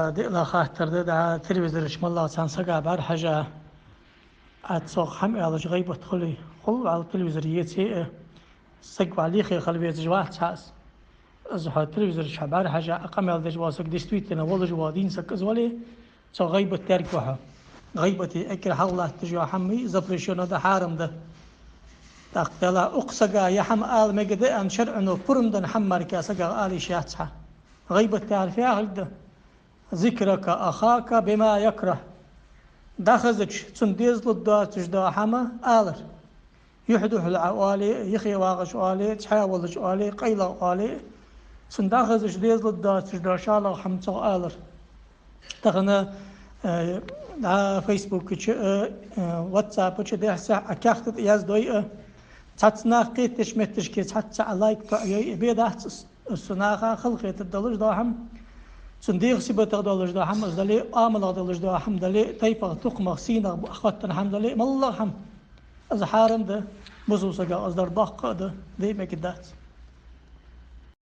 لا خاطر ده تلفزيون اسم الله سانسقا بار حاجة أتصق حم على جغيب تخلي خل على التلفزيون يتي سق عليه خلي بيت جوات حاس أزح التلفزيون شعبار حاجة أقام على جواسك دستويت أنا والله جوادين سك أزولي سو غيبة تارك وها غيبة أكل حلا تجوا حمي زبرشون هذا حارم ده تقتلا أقصقا يحم آل مجد أن شرعنو برمدن حمر كاسقا آل شاتها غيبة تعرف يا ده ذكرك أخاك بما يكره داخزج تنديز للدا تجدا حما آلر يحدث العوالي يخي واغش والي تحاول والي قيل والي سنداخزج ديز للدا تجدا شالا حمتو آلر تغنى فيسبوك واتساب ده ساعة أكاخت ياز دوي تاتنا قيتش متش كي تاتع لايك بيدات السناخة خلقيت الدلج داهم صنديق سبت دولج دا هم دلي آمل دولج دا هم دلي تيفا تقمة سينا أخواتنا هم دلي مالله هم از حارم ده بزوسجا از در باق ده دي مكدات